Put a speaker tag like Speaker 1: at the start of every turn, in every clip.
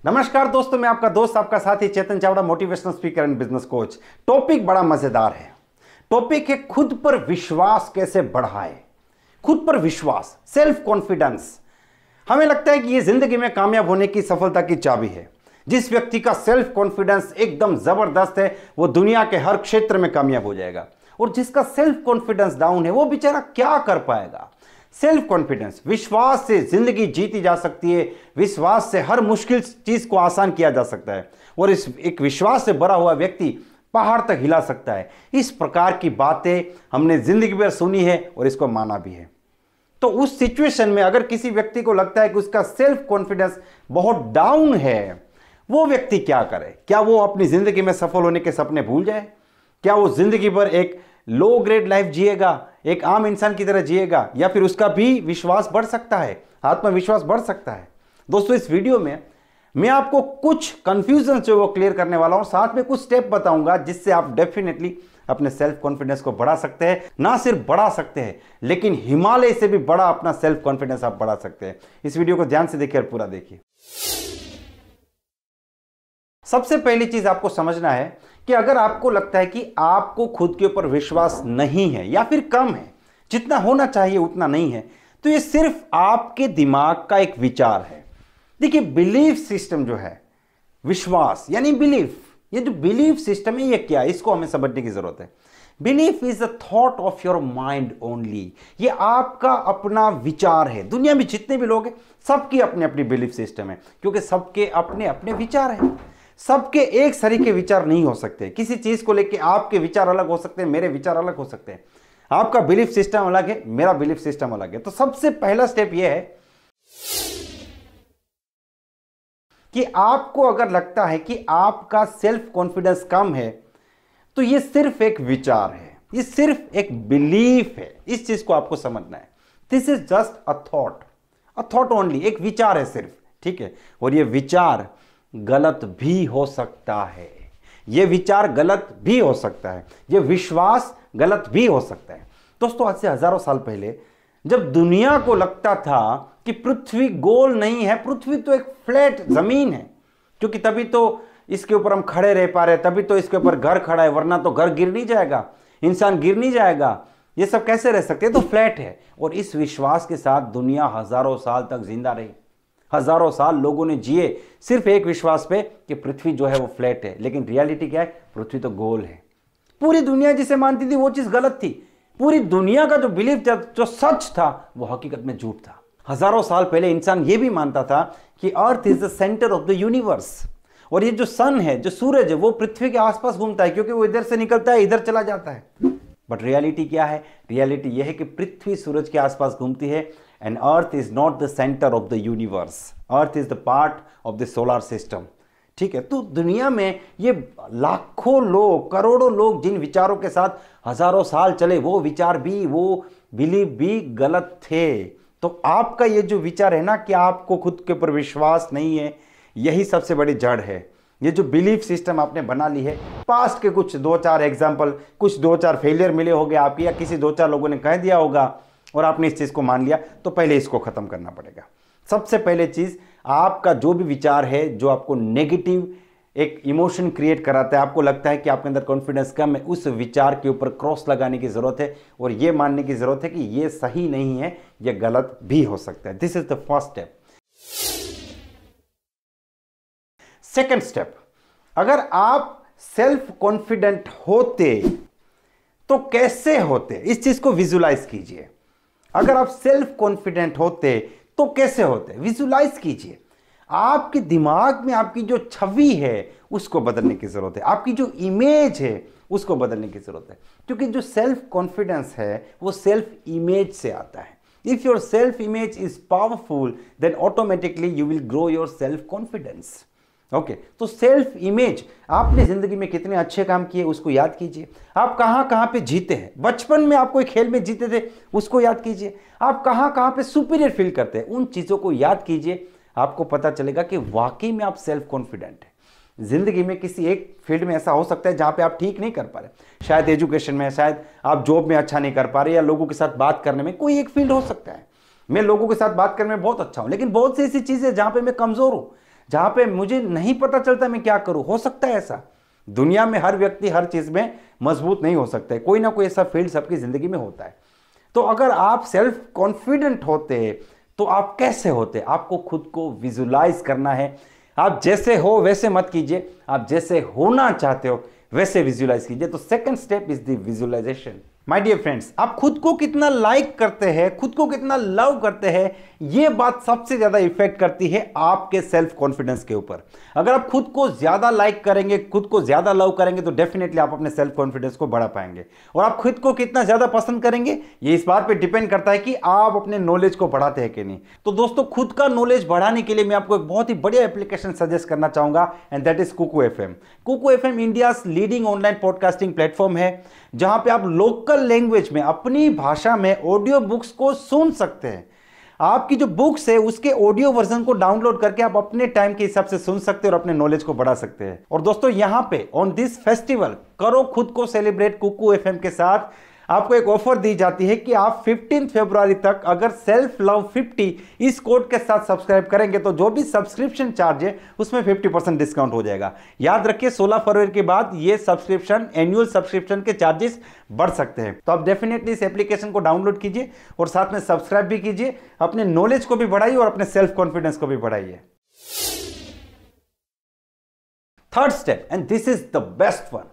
Speaker 1: नमस्कार दोस्तों, मैं आपका दोस्त आपका साथी Chetan Chavda, motivational speaker and business coach. Topic बड़ा मजेदार है। टॉपिक है खुद पर विश्वास कैसे बढ़ाए। खुद पर विश्वास, सेल्फ कॉन्फिडेंस। हमें लगता है कि यह जिंदगी में कामयाब होने की सफलता की चाबी है। जिस व्यक्ति का सेल्फ कॉन्फिडेंस एकदम जबरदस्त है वो दुनिया के हर क्षेत्र में कामयाब हो जाएगा, और जिसका सेल्फ कॉन्फिडेंस डाउन है वो बेचारा क्या कर पाएगा। सेल्फ कॉन्फिडेंस, विश्वास से जिंदगी जीती जा सकती है। विश्वास से हर मुश्किल चीज को आसान किया जा सकता है, और इस एक विश्वास से भरा हुआ व्यक्ति पहाड़ तक हिला सकता है। इस प्रकार की बातें हमने जिंदगी भर सुनी है और इसको माना भी है। तो उस सिचुएशन में अगर किसी व्यक्ति को लगता है कि उसका सेल्फ कॉन्फिडेंस बहुत डाउन है, वो व्यक्ति क्या करे? क्या वो अपनी जिंदगी में सफल होने के सपने भूल जाए? क्या वो जिंदगी भर एक लो ग्रेड लाइफ जिएगा, एक आम इंसान की तरह जिएगा, या फिर उसका भी विश्वास बढ़ सकता है, आत्मविश्वास बढ़ सकता है? दोस्तों, इस वीडियो में मैं आपको कुछ कंफ्यूजन जो वो क्लियर करने वाला हूं, साथ में कुछ स्टेप बताऊंगा जिससे आप डेफिनेटली अपने सेल्फ कॉन्फिडेंस को बढ़ा सकते हैं। ना सिर्फ बढ़ा सकते हैं, लेकिन हिमालय से भी बड़ा अपना सेल्फ कॉन्फिडेंस आप बढ़ा सकते हैं। इस वीडियो को ध्यान से देखिए और पूरा देखिए। सबसे पहली चीज आपको समझना है कि अगर आपको लगता है कि आपको खुद के ऊपर विश्वास नहीं है या फिर कम है, जितना होना चाहिए उतना नहीं है, तो ये सिर्फ आपके दिमाग का एक विचार है। देखिए, बिलीफ सिस्टम जो है, विश्वास यानी बिलीफ, ये जो बिलीफ सिस्टम है ये क्या है, इसको हमें समझने की जरूरत है। Belief is a thought of your mind only. ये आपका अपना विचार है। दुनिया में जितने भी लोग हैं सबकी अपनी अपनी बिलीफ सिस्टम है, क्योंकि सबके अपने अपने विचार हैं। सबके एक सरीके विचार नहीं हो सकते। किसी चीज को लेके आपके विचार अलग हो सकते हैं, मेरे विचार अलग हो सकते हैं। आपका बिलीफ सिस्टम अलग है, मेरा बिलीफ सिस्टम अलग है। तो सबसे पहला स्टेप यह है कि आपको अगर लगता है कि आपका सेल्फ कॉन्फिडेंस कम है, तो यह सिर्फ एक विचार है, यह सिर्फ एक बिलीफ है। इस चीज को आपको समझना है। This is just a thought only, एक विचार है सिर्फ, ठीक है। और यह विचार गलत भी हो सकता है, यह विचार गलत भी हो सकता है, यह विश्वास गलत भी हो सकता है। दोस्तों, आज से हजारों साल पहले जब दुनिया को लगता था कि पृथ्वी गोल नहीं है, पृथ्वी तो एक फ्लैट जमीन है, क्योंकि तभी तो इसके ऊपर हम खड़े रह पा रहे, तभी तो इसके ऊपर घर खड़ा है, वरना तो घर गिर नहीं जाएगा, इंसान गिर नहीं जाएगा, ये सब कैसे रह सकते हैं, तो फ्लैट है। और इस विश्वास के साथ दुनिया हजारों साल तक जिंदा रही। हजारों साल लोगों ने जिए सिर्फ एक विश्वास पे कि पृथ्वी जो है वो फ्लैट है। लेकिन रियलिटी क्या है? पृथ्वी तो गोल है। पूरी दुनिया जिसे मानती थी वो चीज गलत थी। पूरी दुनिया का जो बिलीफ जो सच था वो हकीकत में झूठ था। हजारों साल पहले इंसान ये भी मानता था कि earth is the centre of the universe, और ये जो सन है, जो सूरज है, वो पृथ्वी के आसपास घूमता है, क्योंकि वो इधर से निकलता है इधर चला जाता है। बट रियलिटी क्या है? रियलिटी यह है कि पृथ्वी सूरज के आसपास घूमती है, and earth is not the center of the universe. earth is the part of the solar system. ठीक है। तो दुनिया में ये लाखों लोग, करोड़ों लोग जिन विचारों के साथ हजारों साल चले, वो विचार भी, वो बिलीव भी गलत थे। तो आपका ये जो विचार है ना कि आपको खुद के ऊपर विश्वास नहीं है, यही सबसे बड़ी जड़ है। ये जो बिलीफ सिस्टम आपने बना ली है, पास्ट के कुछ 2-4 एग्जाम्पल, कुछ 2-4 फेलियर मिले होंगे आपके, या किसी 2-4 लोगों ने कह दिया होगा और आपने इस चीज को मान लिया, तो पहले इसको खत्म करना पड़ेगा। सबसे पहले चीज, आपका जो भी विचार है जो आपको नेगेटिव एक इमोशन क्रिएट कराता है, आपको लगता है कि आपके अंदर कॉन्फिडेंस कम है, उस विचार के ऊपर क्रॉस लगाने की जरूरत है और यह मानने की जरूरत है कि यह सही नहीं है, यह गलत भी हो सकता है। This is the first step. Second step, अगर आप सेल्फ कॉन्फिडेंट होते तो कैसे होते, इस चीज को विजुलाइज कीजिए। अगर आप सेल्फ कॉन्फिडेंट होते तो कैसे होते, विजुलाइज कीजिए। आपके दिमाग में आपकी जो छवि है उसको बदलने की जरूरत है, आपकी जो इमेज है उसको बदलने की जरूरत है। क्योंकि जो सेल्फ कॉन्फिडेंस है वो सेल्फ इमेज से आता है। If your self image is powerful than automatically you will grow your self confidence. Okay, तो सेल्फ इमेज, आपने जिंदगी में कितने अच्छे काम किए उसको याद कीजिए। आप कहां कहां पे जीते हैं, बचपन में आप कोई खेल में जीते थे उसको याद कीजिए। आप कहां कहां पे सुपीरियर फील करते हैं, उन चीजों को याद कीजिए। आपको पता चलेगा कि वाकई में आप सेल्फ कॉन्फिडेंट हैं। जिंदगी में किसी एक फील्ड में ऐसा हो सकता है जहां पे आप ठीक नहीं कर पा रहे, शायद एजुकेशन में, शायद आप जॉब में अच्छा नहीं कर पा रहे, या लोगों के साथ बात करने में, कोई एक फील्ड हो सकता है। मैं लोगों के साथ बात करने में बहुत अच्छा हूं, लेकिन बहुत सी ऐसी चीजें जहां पे मैं कमजोर हूं, जहां पे मुझे नहीं पता चलता मैं क्या करूं। हो सकता है ऐसा, दुनिया में हर व्यक्ति हर चीज में मजबूत नहीं हो सकता है, कोई ना कोई ऐसा फील्ड सबकी जिंदगी में होता है। तो अगर आप सेल्फ कॉन्फिडेंट होते तो आप कैसे होते? आपको खुद को विजुलाइज करना है। आप जैसे हो वैसे मत कीजिए, आप जैसे होना चाहते हो वैसे विजुलाइज कीजिए। तो second step is the visualization. My dear friends, आप खुद को कितना लाइक करते हैं, खुद को कितना लव करते हैं, यह बात सबसे ज्यादा इफेक्ट करती है आपके सेल्फ कॉन्फिडेंस के ऊपर। अगर आप खुद को ज्यादा लाइक करेंगे, खुद को ज्यादा लव करेंगे, तो डेफिनेटली आप अपने सेल्फ कॉन्फिडेंस को बढ़ा पाएंगे। और आप खुद को कितना ज्यादा पसंद करेंगे, ये इस बात पे डिपेंड करता है कि आप अपने नॉलेज को बढ़ाते हैं कि नहीं। तो दोस्तों, खुद का नॉलेज बढ़ाने के लिए मैं आपको एक बहुत ही बढ़िया एप्लीकेशन सजेस्ट करना चाहूंगा, and that is Kuku FM. Kuku FM India leading online podcasting platform है, जहां पे आप लोकल लैंग्वेज में अपनी भाषा में ऑडियो बुक्स को सुन सकते हैं। आपकी जो बुक्स है उसके ऑडियो वर्जन को डाउनलोड करके आप अपने टाइम के हिसाब से सुन सकते हैं और अपने नॉलेज को बढ़ा सकते हैं। और दोस्तों, यहां पे ऑन दिस फेस्टिवल करो खुद को सेलिब्रेट कुकू एफएम के साथ आपको एक ऑफर दी जाती है कि आप 15 फरवरी तक अगर सेल्फ लव 50 इस कोड के साथ सब्सक्राइब करेंगे तो जो भी सब्सक्रिप्शन चार्ज है उसमें 50% डिस्काउंट हो जाएगा। याद रखिए, 16 फरवरी के बाद ये सब्सक्रिप्शन, एनुअल सब्सक्रिप्शन के चार्जेस बढ़ सकते हैं। तो आप डेफिनेटली इस एप्लीकेशन को डाउनलोड कीजिए और साथ में सब्सक्राइब भी कीजिए। अपने नॉलेज को भी बढ़ाइए और अपने सेल्फ कॉन्फिडेंस को भी बढ़ाइए। Third step, and this is the best one.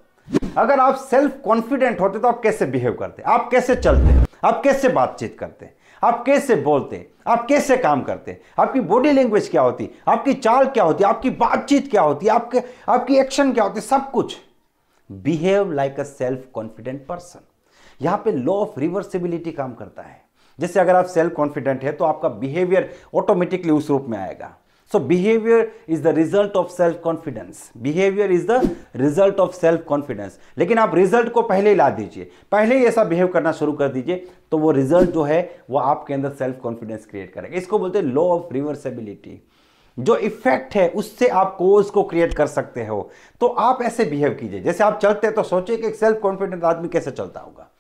Speaker 1: अगर आप सेल्फ कॉन्फिडेंट होते तो आप कैसे बिहेव करते, आप कैसे चलते, आप कैसे बातचीत करते, आप कैसे बोलते, आप कैसे काम करते, आपकी बॉडी लैंग्वेज क्या होती, आपकी चाल क्या होती, आपकी बातचीत क्या होती, आपकी एक्शन क्या होती, सब कुछ। Behave like a self confident person. यहां पे लॉ ऑफ रिवर्सिबिलिटी काम करता है। जैसे अगर आप सेल्फ कॉन्फिडेंट है तो आपका बिहेवियर ऑटोमेटिकली उस रूप में आएगा। So behavior is the result of self confidence. Behavior is the result of self confidence. लेकिन आप रिजल्ट को पहले ही ला दीजिए, पहले ही ऐसा बिहेव करना शुरू कर दीजिए, तो वो रिजल्ट जो है वो आपके अंदर सेल्फ कॉन्फिडेंस क्रिएट करेगा। इसको बोलते हैं लॉ ऑफ रिवर्सिबिलिटी। जो इफेक्ट है उससे आप कोज को क्रिएट कर सकते हो। तो आप ऐसे बिहेव कीजिए, जैसे आप चलते हैं तो सोचिए कि एक सेल्फ कॉन्फिडेंट आदमी कैसे चलता होगा।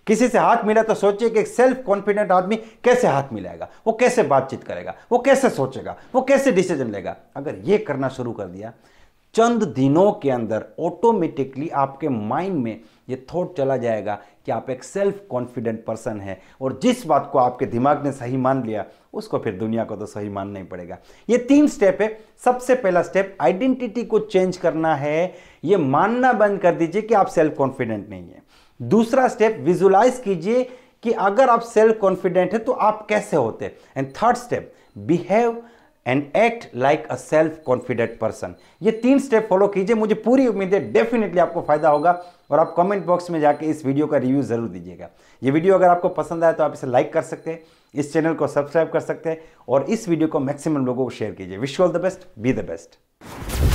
Speaker 1: किसी से हाथ मिला तो सोचिए कि एक सेल्फ कॉन्फिडेंट आदमी कैसे हाथ मिलाएगा, वो कैसे बातचीत करेगा, वो कैसे सोचेगा, वो कैसे डिसीजन लेगा। अगर ये करना शुरू कर दिया, चंद दिनों के अंदर ऑटोमेटिकली आपके माइंड में ये थॉट चला जाएगा कि आप एक सेल्फ कॉन्फिडेंट पर्सन है। और जिस बात को आपके दिमाग ने सही मान लिया, उसको फिर दुनिया को तो सही मानना ही पड़ेगा। ये 3 स्टेप है। सबसे पहला स्टेप, आइडेंटिटी को चेंज करना है। ये मानना बंद कर दीजिए कि आप सेल्फ कॉन्फिडेंट नहीं है। दूसरा स्टेप, विजुलाइज कीजिए कि अगर आप सेल्फ कॉन्फिडेंट है तो आप कैसे होते। And third step, behave and act like a self confident person. ये 3 स्टेप फॉलो कीजिए। मुझे पूरी उम्मीद है डेफिनेटली आपको फायदा होगा। और आप कमेंट बॉक्स में जाके इस वीडियो का रिव्यू जरूर दीजिएगा। ये वीडियो अगर आपको पसंद आए तो आप इसे लाइक कर सकते हैं, इस चैनल को सब्सक्राइब कर सकते हैं और इस वीडियो को मैक्सिमम लोगों को शेयर कीजिए। Wish you all the best, be the best.